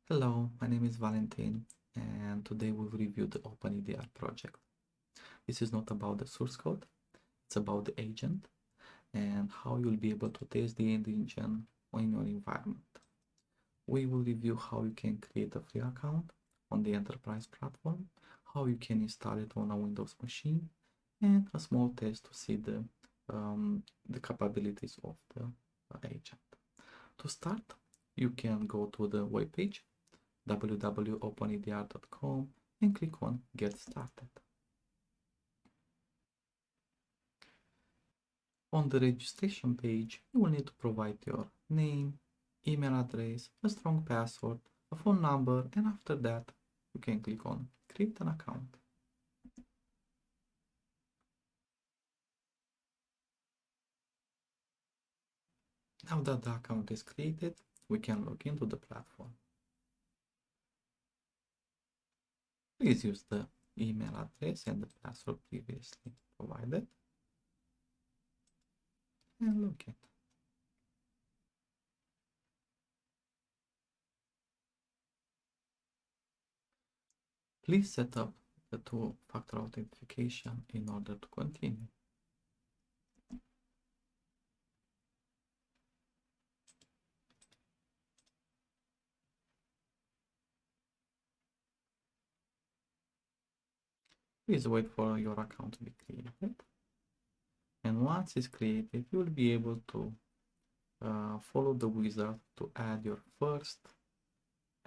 Hello, my name is Valentin, and today we'll review the OpenEDR project. This is not about the source code, it's about the agent and how you'll be able to test the engine in your environment. We will review how you can create a free account on the enterprise platform, how you can install it on a Windows machine, and a small test to see the capabilities of the agent. To start, you can go to the webpage www.openedr.com and click on Get Started. On the registration page, you will need to provide your name, email address, a strong password, a phone number, and after that, you can click on Create an account. Now that the account is created, we can log into the platform. Please use the email address and the password previously provided and log in. Please set up the two-factor authentication in order to continue. Please wait for your account to be created. And once it's created, you will be able to follow the wizard to add your first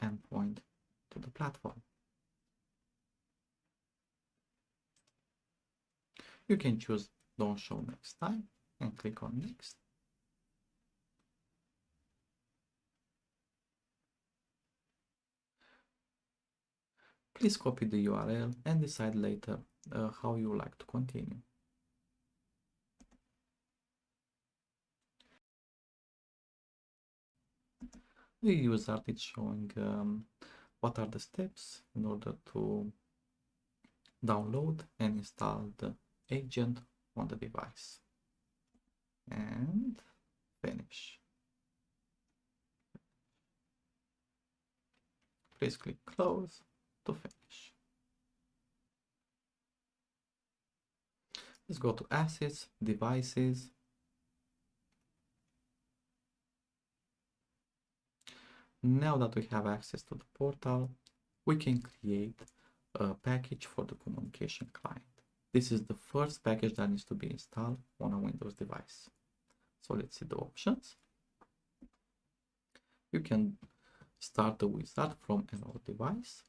endpoint to the platform. You can choose Don't Show Next Time and click on Next. Please copy the URL and decide later how you like to continue. The user is showing what are the steps in order to download and install the agent on the device. And finish. Please click Close to finish. Let's go to Assets, Devices. Now that we have access to the portal, we can create a package for the communication client. This is the first package that needs to be installed on a Windows device. So let's see the options. You can start the wizard from an old device.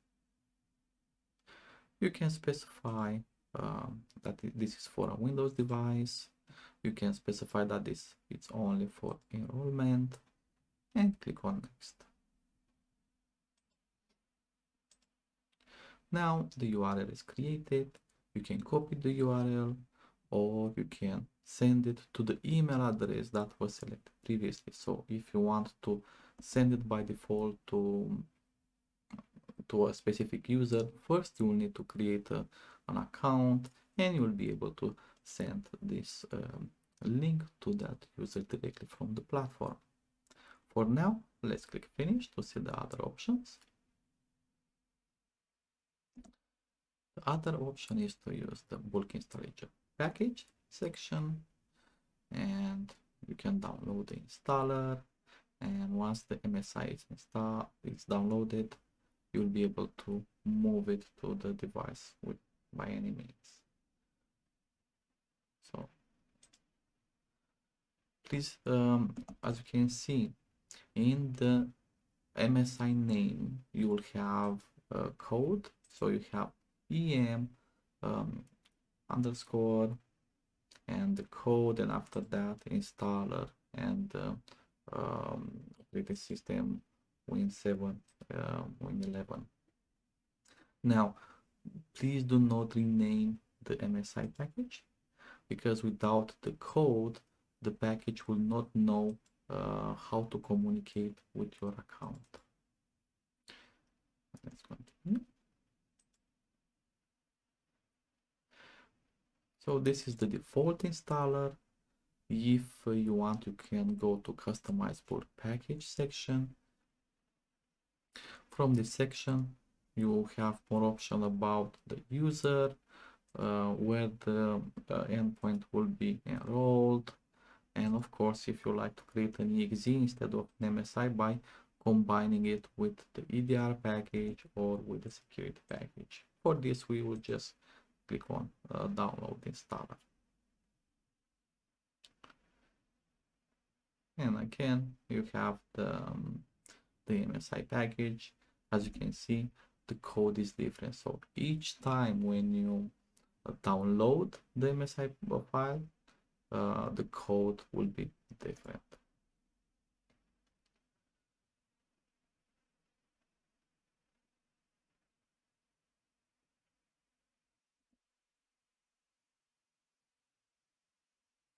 You can specify that this is for a Windows device. You can specify that it's only for enrollment and click on Next. Now the URL is created. You can copy the URL or you can send it to the email address that was selected previously. So if you want to send it by default to a specific user, first you will need to create an account and you will be able to send this link to that user directly from the platform. For now, let's click Finish to see the other options. The other option is to use the bulk installation package section, and you can download the installer, and once the MSI is downloaded, you'll be able to move it to the device by any means. So please, as you can see, in the MSI name, you will have a code. So you have EM underscore and the code, and after that installer and operating system Win 7, Win 11. Now, please do not rename the MSI package, because without the code, the package will not know how to communicate with your account. Let's continue. So this is the default installer. If you want, you can go to customizable package section. From this section, you have more options about the user, where the endpoint will be enrolled, and of course, if you like to create an EXE instead of an MSI by combining it with the EDR package or with the security package. For this, we will just click on download installer. And again, you have the MSI package. As you can see, the code is different. So each time when you download the MSI file, the code will be different.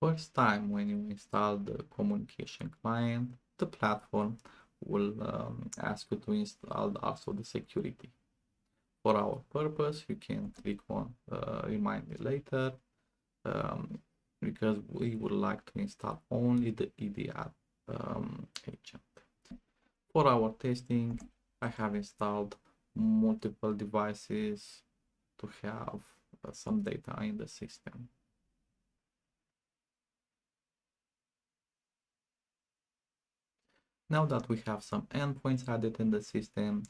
First time when you install the communication client, the platform will ask you to install also the security. For our purpose, you can click on remind me later, because we would like to install only the EDR agent. For our testing, I have installed multiple devices to have some data in the system. Now that we have some endpoints added in the system,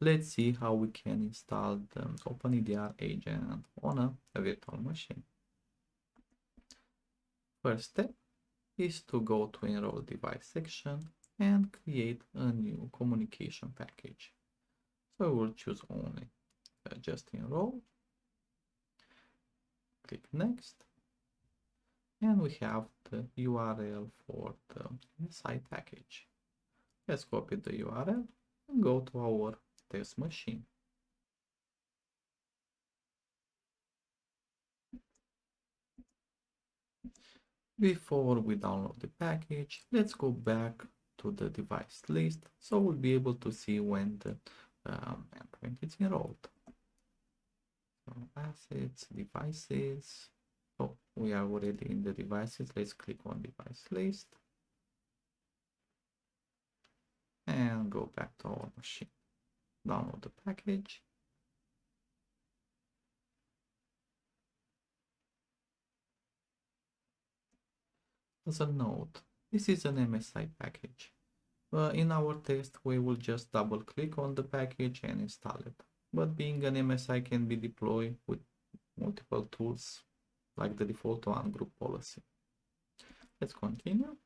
let's see how we can install the OpenEDR agent on a virtual machine. First step is to go to enroll device section and create a new communication package. So we'll choose only just enroll, click next, and we have the URL for the MSI package. Let's copy the URL and go to our test machine. Before we download the package, let's go back to the device list so we'll be able to see when the endpoint is enrolled. So assets, devices. Oh, we are already in the devices. Let's click on device list and go back to our machine. Download the package. As a note, this is an MSI package. In our test, we will just double click on the package and install it. But being an MSI can be deployed with multiple tools like the default one, group policy. Let's continue.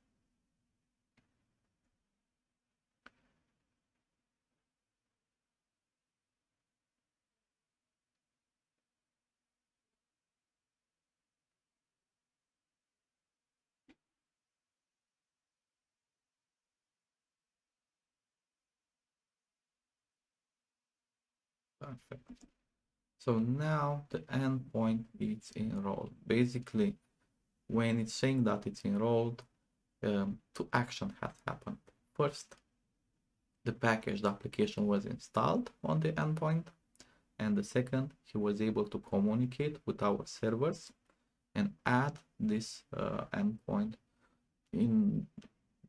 Perfect. So now the endpoint is enrolled. Basically, when it's saying that it's enrolled, two actions have happened. First, the package, the application was installed on the endpoint, and the second, he was able to communicate with our servers and add this endpoint in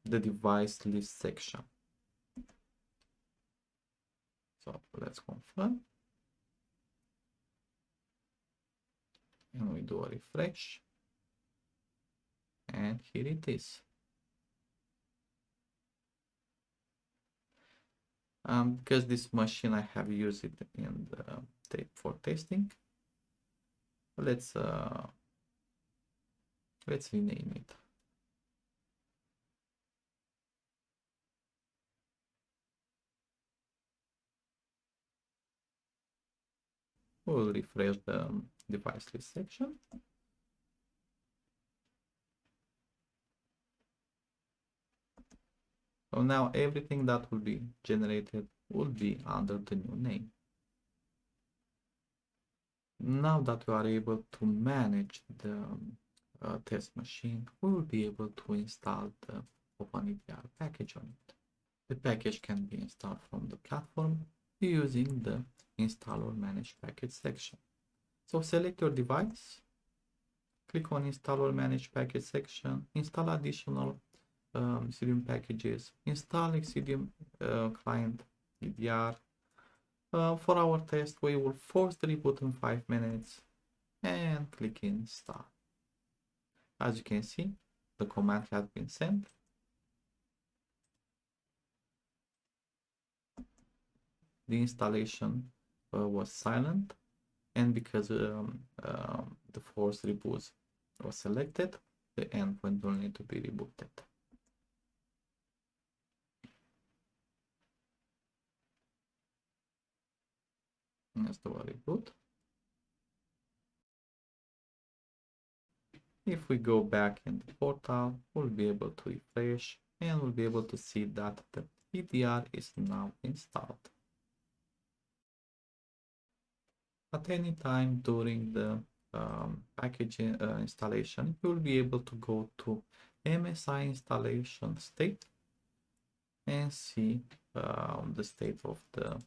the device list section. So let's confirm. And we do a refresh. And here it is. Because this machine I have used it in the tape for testing. Let's rename it. We'll refresh the device list section. So now everything that will be generated will be under the new name. Now that we are able to manage the test machine, we will be able to install the OpenEDR package on it. The package can be installed from the platform using the install or manage package section. So select your device, click on install or manage package section, install additional Xilium packages, install Xilium client EDR, For our test, we will force the reboot in 5 minutes and click install. As you can see, the command has been sent. The installation was silent, and because the force reboot was selected, the endpoint will need to be rebooted. Let's do a reboot. If we go back in the portal, we'll be able to refresh and we'll be able to see that the EDR is now installed. At any time during the package installation, you will be able to go to MSI installation state and see the state of the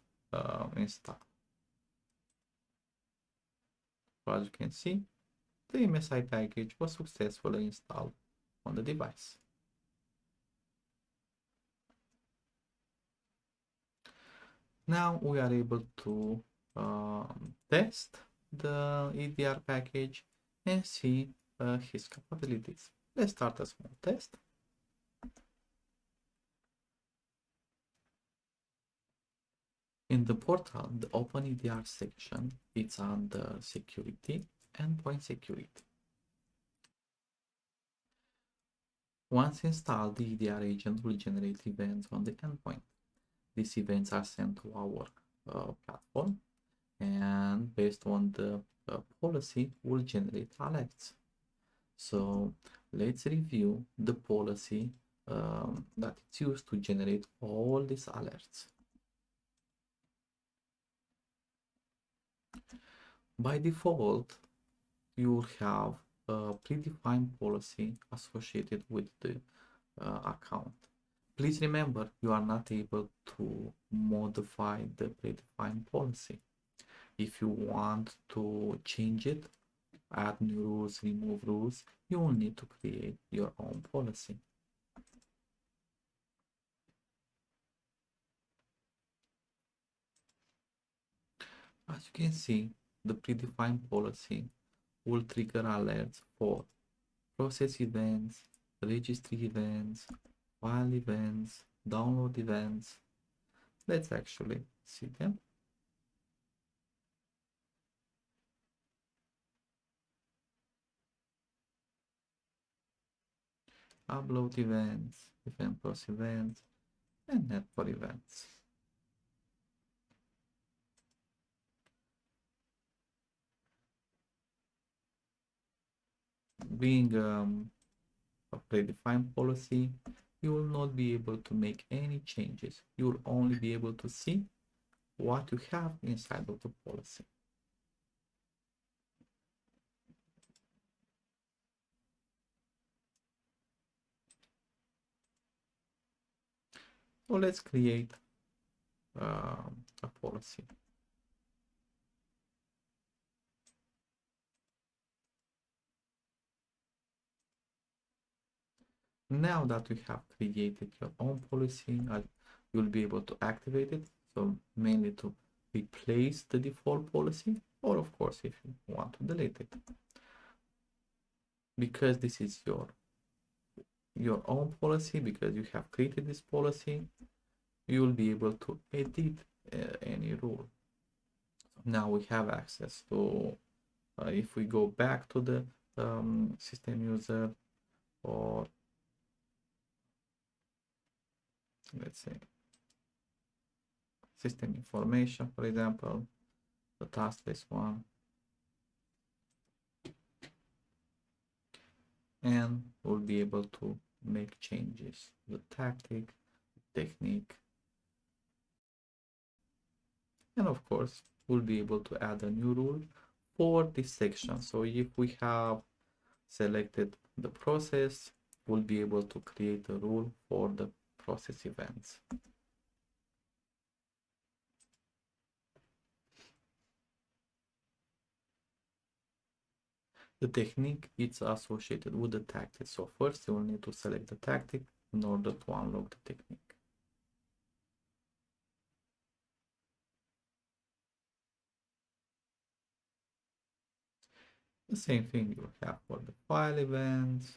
install. As you can see, the MSI package was successfully installed on the device. Now we are able to test the EDR package and see his capabilities. Let's start a small test. In the portal, the OpenEDR section is under security, endpoint security. Once installed, the EDR agent will generate events on the endpoint. These events are sent to our platform, and based on the policy, will generate alerts. So let's review the policy that it's used to generate all these alerts. By default, you will have a predefined policy associated with the account. Please remember, you are not able to modify the predefined policy. If you want to change it, add new rules, remove rules, you will need to create your own policy. As you can see, the predefined policy will trigger alerts for process events, registry events, file events, download events. Let's actually see them. Upload events, event post events, and network events. Being a predefined policy, you will not be able to make any changes. You will only be able to see what you have inside of the policy. So let's create a policy. Now that you have created your own policy, you'll be able to activate it. So mainly to replace the default policy, or of course if you want to delete it. Because this is your own policy, because you have created this policy, you will be able to edit any rule. Now we have access to, if we go back to the system user, or let's say system information, for example, the task list one, and we'll be able to make changes, the tactic, technique, and of course we'll be able to add a new rule for this section. So if we have selected the process, we'll be able to create a rule for the process events. The technique is associated with the tactic. So first you will need to select the tactic in order to unlock the technique. The same thing you have for the file events,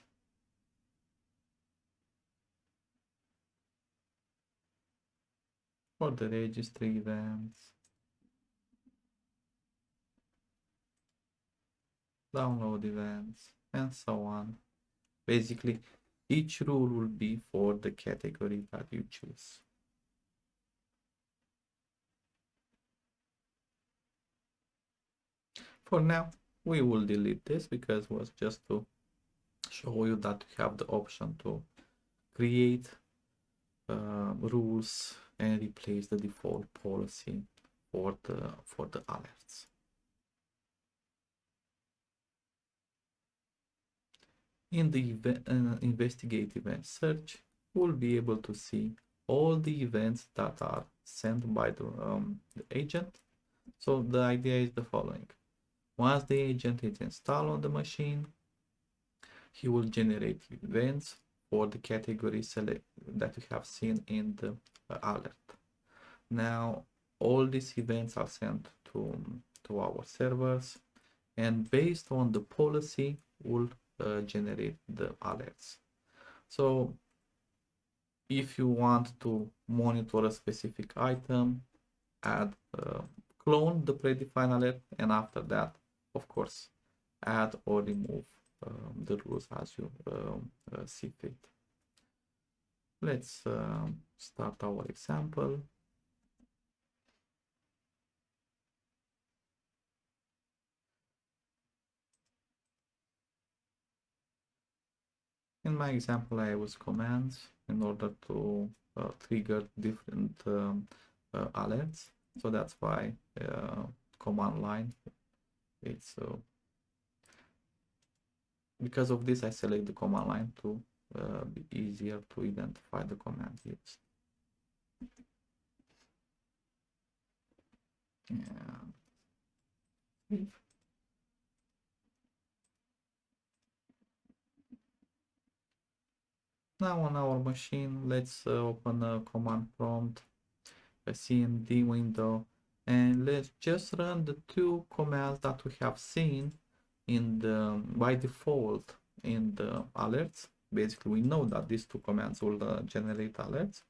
for the registry events, download events, and so on. Basically, each rule will be for the category that you choose. For now, we will delete this because it was just to show you that you have the option to create rules and replace the default policy for the alerts. In the investigate event search, we'll be able to see all the events that are sent by the agent. So the idea is the following. Once the agent is installed on the machine, he will generate events for the category select that you have seen in the alert. Now, all these events are sent to our servers, and based on the policy, we'll generate the alerts. So if you want to monitor a specific item, add clone the predefined alert, and after that, of course, add or remove the rules as you see fit. Let's start our example. In my example, I use commands in order to trigger different alerts. So that's why command line. It's because of this, I select the command line to be easier to identify the command used. Yeah. Now on our machine, let's open a command prompt, a CMD window, and let's just run the two commands that we have seen in the by default in the alerts. Basically, we know that these two commands will generate alerts,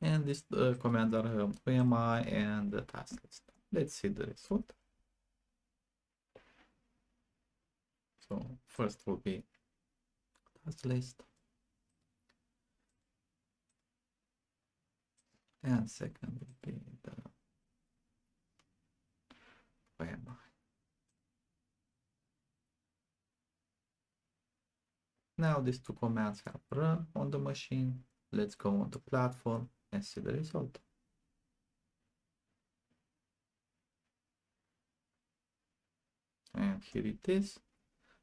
and these commands are AMI and the task list. Let's see the result. So first will be task list, and second will be the AMI. Now these two commands have run on the machine. Let's go on the platform and see the result. And here it is.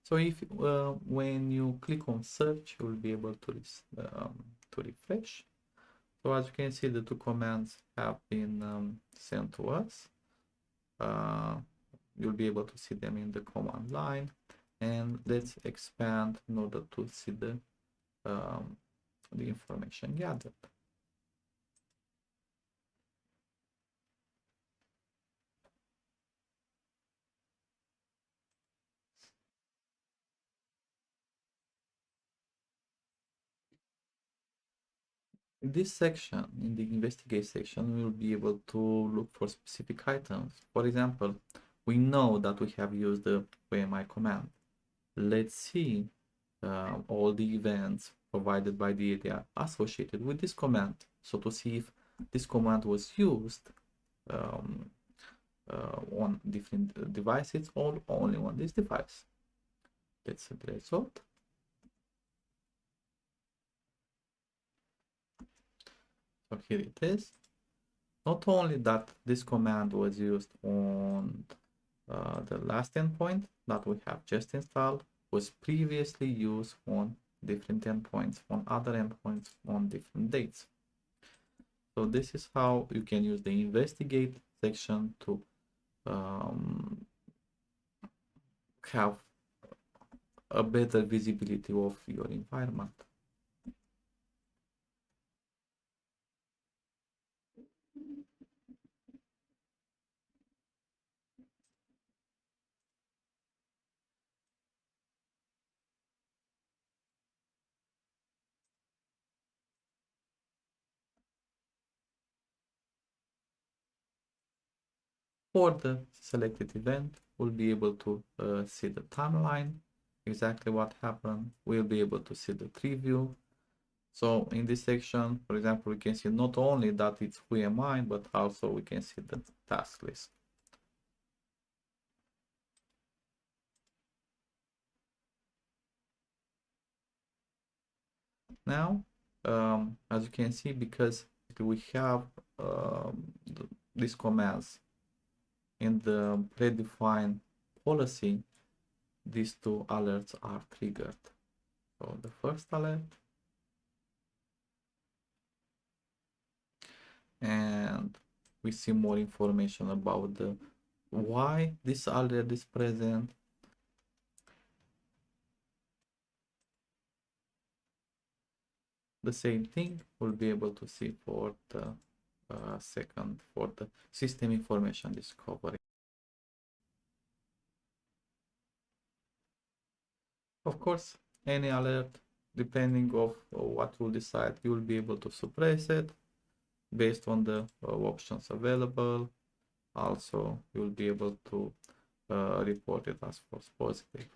So if when you click on search, you will be able to refresh. So as you can see, the two commands have been sent to us. You'll be able to see them in the command line. And let's expand in order to see the information gathered. In this section, in the investigate section, we'll be able to look for specific items. For example, we know that we have used the AMI command. Let's see all the events provided by the EDR associated with this command. So to see if this command was used on different devices or only on this device. Let's see the result. So here it is. Not only that this command was used on the last endpoint that we have just installed, was previously used on different endpoints, on other endpoints, on different dates. So this is how you can use the investigate section to have a better visibility of your environment. For the selected event, we'll be able to see the timeline, exactly what happened. We'll be able to see the preview. So in this section, for example, we can see not only that it's who am I, but also we can see the task list. Now, as you can see, because we have these commands in the predefined policy, these two alerts are triggered. So the first alert and we see more information about the why this alert is present. The same thing we'll be able to see for the second, for the system information discovery. Of course, any alert, depending of what you'll decide, you will be able to suppress it based on the options available. Also, you'll be able to report it as false positive.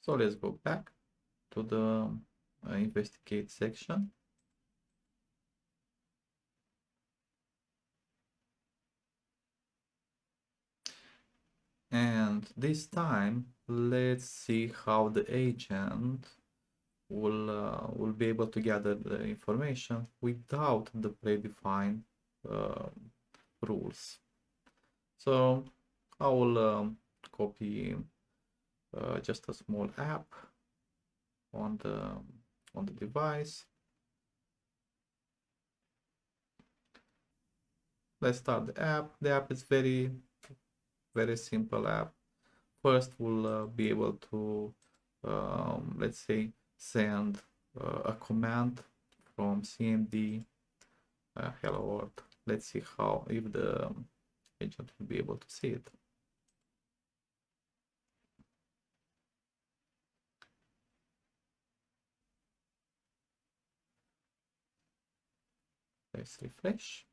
So let's go back to the investigate section. And this time, let's see how the agent will be able to gather the information without the predefined uh, rules. So I will copy just a small app on the device. Let's start the app. The app is very simple app. First, we'll be able to let's say send a command from CMD hello world. Let's see how if the agent will be able to see it. Let's refresh.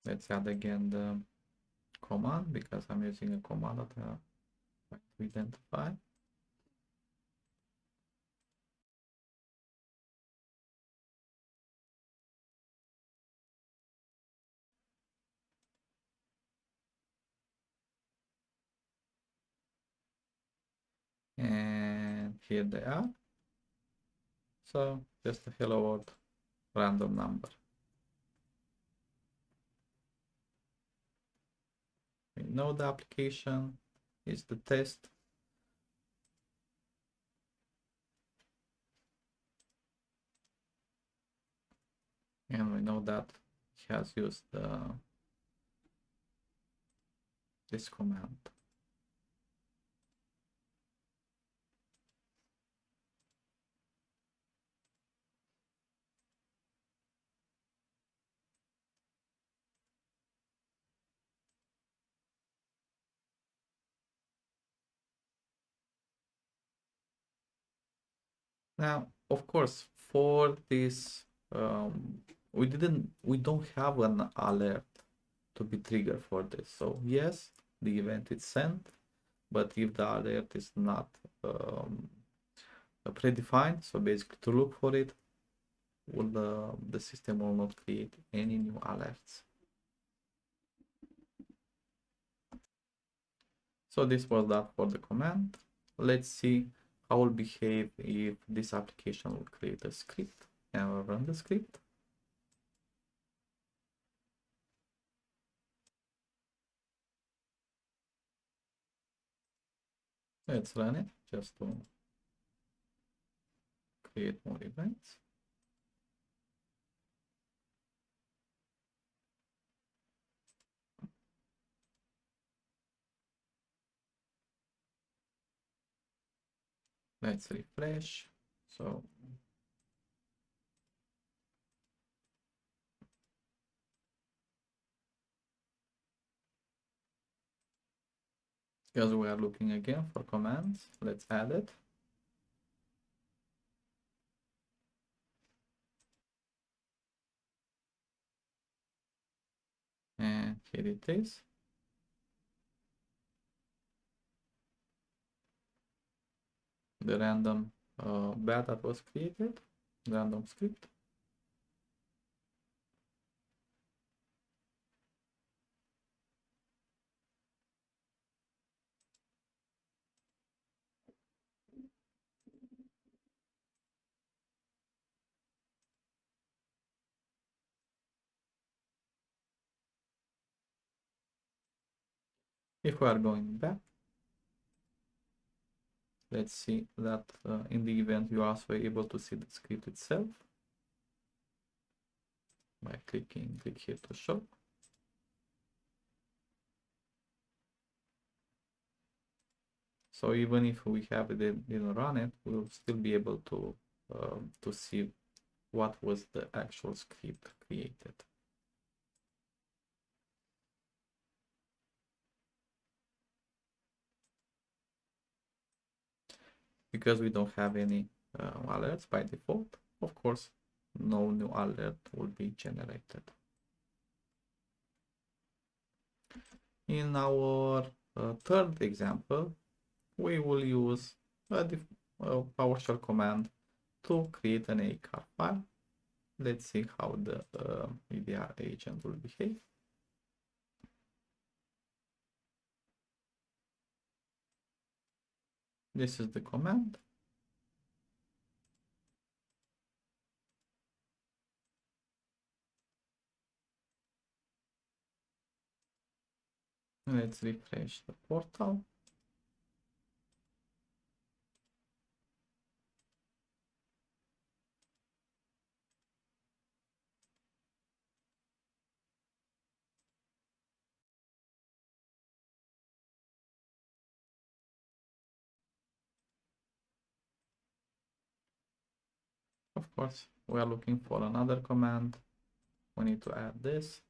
Let's add again the command because I'm using a command that I to identify. And here they are. So just a hello world random number. We know the application is the test. And we know that he has used this command. Now, of course, for this, we don't have an alert to be triggered for this. So yes, the event is sent, but if the alert is not predefined, so basically to look for it, the system will not create any new alerts. So this was that for the command. Let's see how it will behave if this application will create a script and run the script. Let's run it just to create more events. Let's refresh. So because we are looking again for commands, let's add it. And here it is. The random bed that was created, random script. If we are going back, let's see that in the event you are also able to see the script itself by click here to show. So even if we have it didn't run it, we'll still be able to see what was the actual script created. Because we don't have any alerts by default, of course, no new alert will be generated. In our third example, we will use a PowerShell command to create an ACAR file. Let's see how the EDR agent will behave. This is the command. Let's refresh the portal. Of course, we are looking for another command. We need to add this.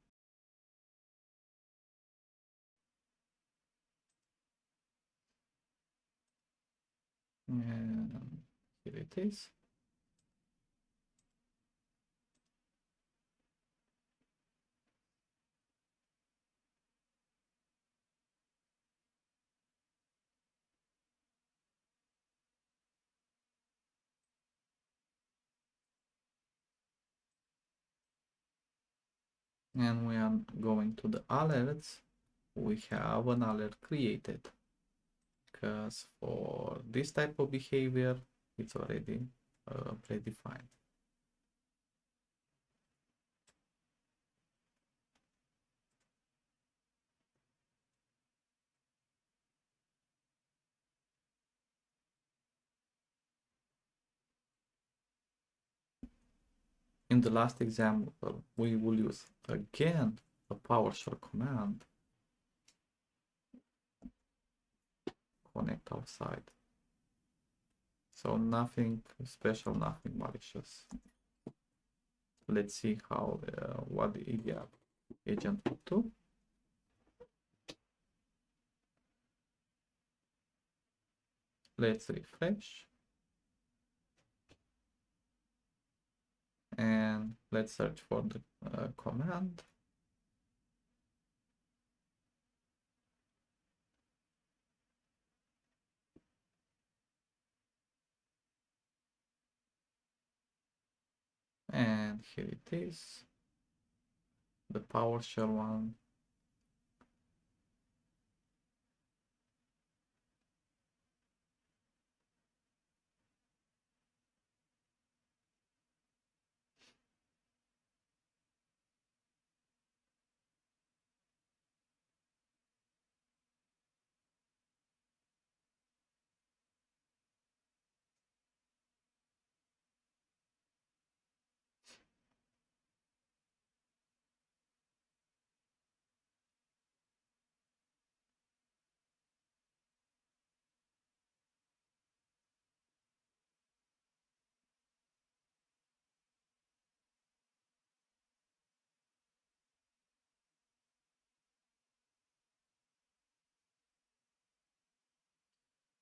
And here it is. And we are going to the alerts. We have an alert created because for this type of behavior, it's already predefined. In the last example, we will use again a PowerShell command, connect outside. So nothing special, nothing malicious. Let's see how what the EDR agent will do. Let's refresh and let's search for the command. And here it is, the PowerShell one.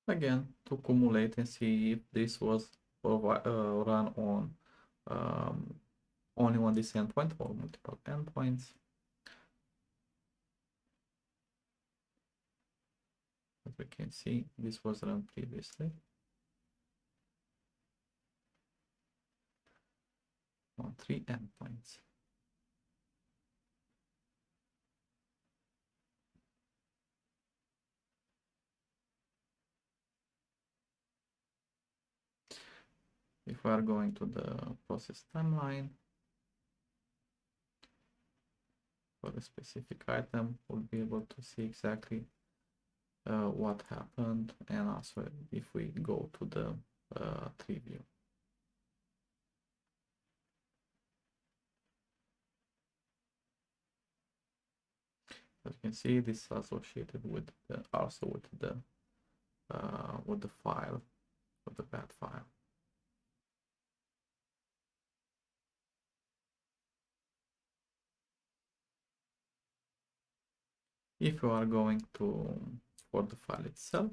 again to accumulate and see if this was run on um, only on this endpoint or multiple endpoints. As we can see, this was run previously on 3 endpoints. If we are going to the process timeline for a specific item, we'll be able to see exactly what happened, and also if we go to the tree view. As you can see, this is associated with also with the file, with the bad file. If you are going to for the file itself,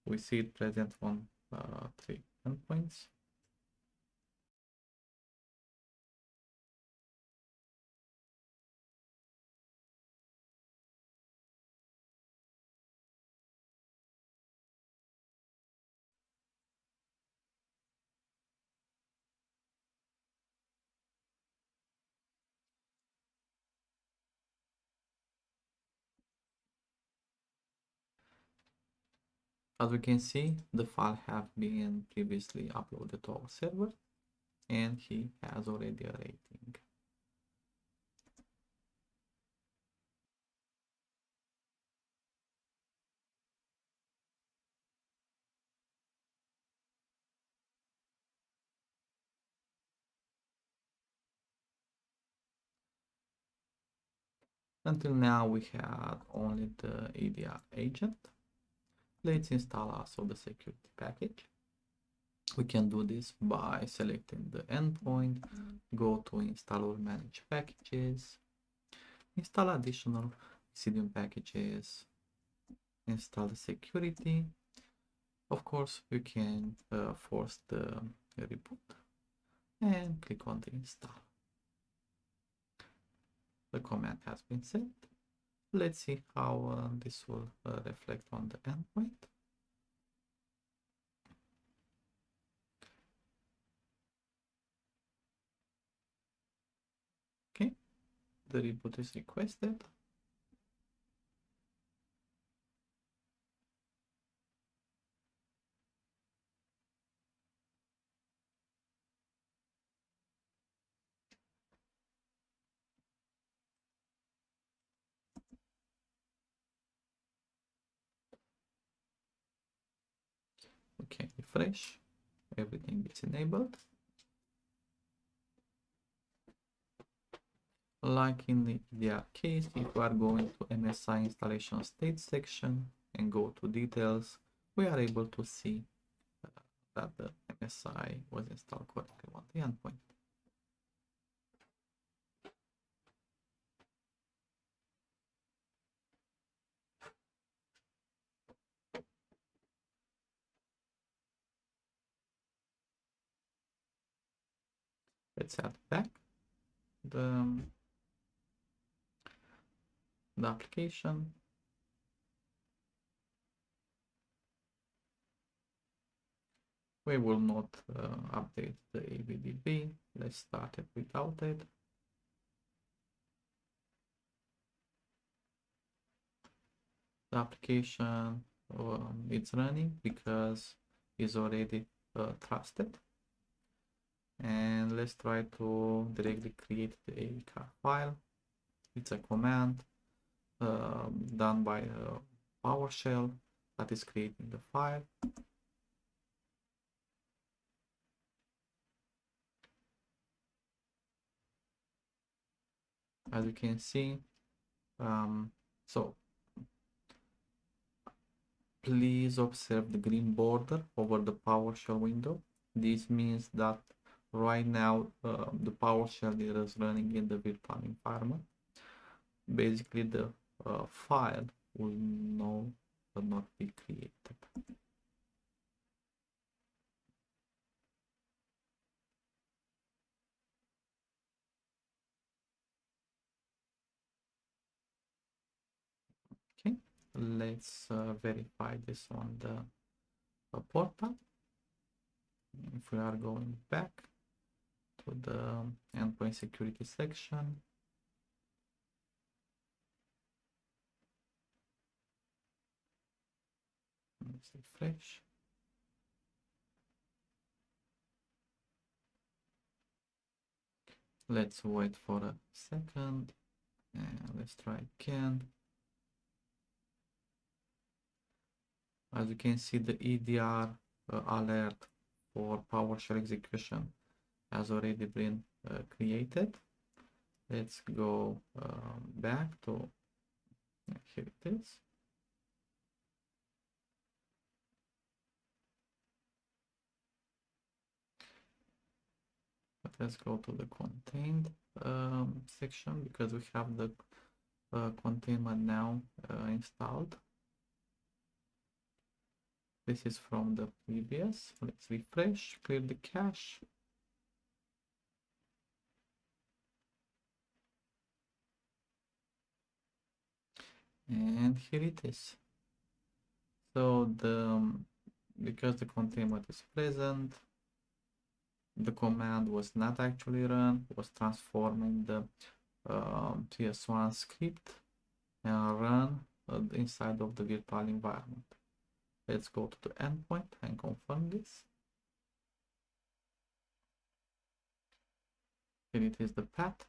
we see it present on 3 endpoints. As we can see, the file have been previously uploaded to our server, and he has already a rating. Until now we had only the EDR agent. Let's install also the security package. We can do this by selecting the endpoint, go to install or manage packages, install additional Xenium packages, install the security. Of course, you can force the reboot and click on the install. The command has been set. Let's see how this will reflect on the endpoint. Okay, the reboot is requested. We can refresh, everything is enabled. Like in the EDR case, if we are going to MSI installation state section and go to details, we are able to see that the MSI was installed correctly on the endpoint. Let's add back the application. We will not update the AVDB. Let's start it without it. The application it's running because it's already trusted. And let's try to directly create the AVCAR file. It's a command done by PowerShell that is creating the file. As you can see, so please observe the green border over the PowerShell window. This means that right now the PowerShell is running in the virtual environment. Basically, the file will know will not be created. Okay, let's verify this on the portal. If we are going back to the endpoint security section, let's refresh. Let's wait for a second and let's try again. As you can see, the EDR alert for PowerShell execution has already been created. Let's go back to, here it is. But let's go to the contained section because we have the containment now installed. This is from the previous. Let's refresh, clear the cache. And here it is. So because the containment is present, the command was not actually run, was transforming the TS1 script and run inside of the virtual environment. Let's go to the endpoint and confirm this. Here it is, the path.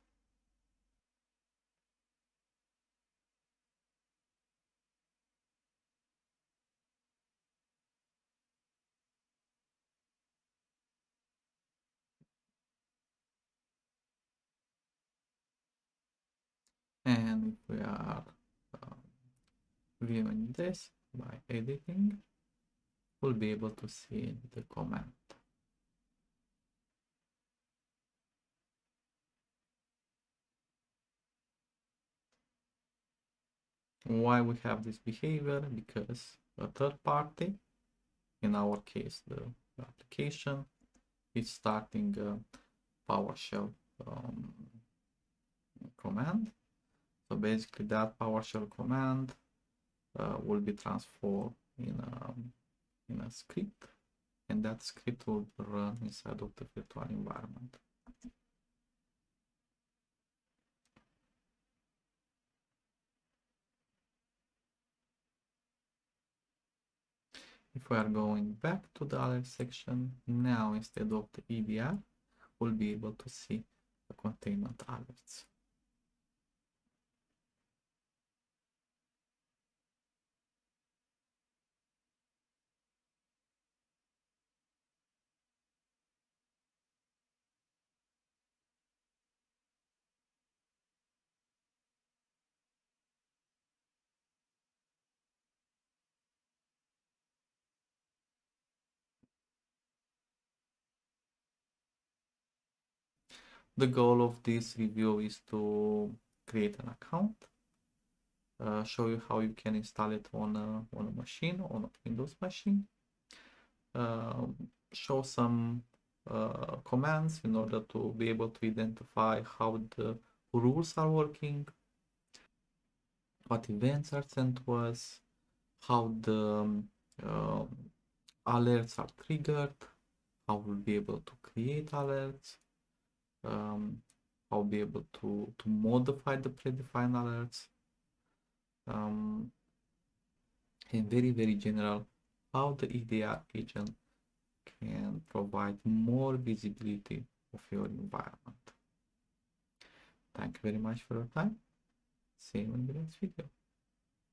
And if we are viewing this by editing, we'll be able to see the command. Why we have this behavior? Because a third party, in our case the application, is starting a PowerShell command. So basically that PowerShell command will be transformed in a script, and that script will run inside of the virtual environment. If we are going back to the alert section, now instead of the EDR, we'll be able to see the containment alerts. The goal of this review is to create an account, show you how you can install it on a machine, on a Windows machine, show some commands in order to be able to identify how the rules are working, what events are sent to us, how the alerts are triggered, how we'll be able to create alerts, how we'll be able to modify the predefined alerts, and very general, how the EDR agent can provide more visibility of your environment. Thank you very much for your time. See you in the next video.